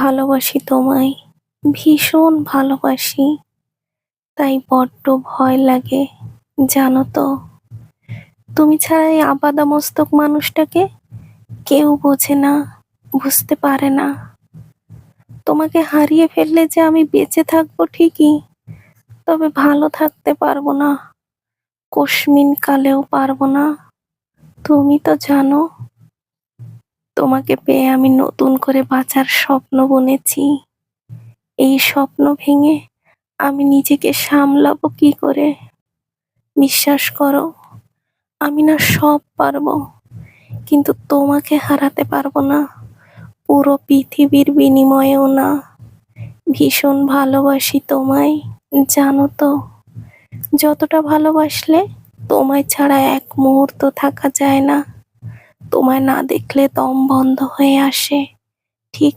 ভালোবাসি তোমায়, ভীষণ ভালোবাসি। তাই বড্ড ভয় লাগে, জানো তো। তুমি ছাড়া এই আপাদমস্তক মানুষটাকে কেউ বোঝে না, বুঝতে পারে না। তোমাকে হারিয়ে ফেললে যে আমি বেঁচে থাকবো ঠিকই, তবে ভালো থাকতে পারবো না, কস্মিন কালেও পারবো না। তুমি তো জানো, তোমাকে পেয়ে আমি নতুন করে বাঁচার স্বপ্ন বুনেছি। এই স্বপ্ন ভেঙে আমি নিজেকে সামলাবো কি করে? বিশ্বাস করো, আমি না সব পারবো, কিন্তু তোমাকে হারাতে পারবো না, পুরো পৃথিবীর বিনিময়েও না। ভীষণ ভালোবাসি তোমায়, জানো তো। যতটা ভালোবাসলে তোমায় ছাড়া এক মুহূর্ত থাকা যায় না। তোমায় না দেখলে দম বন্ধ হয়ে আসে, ঠিক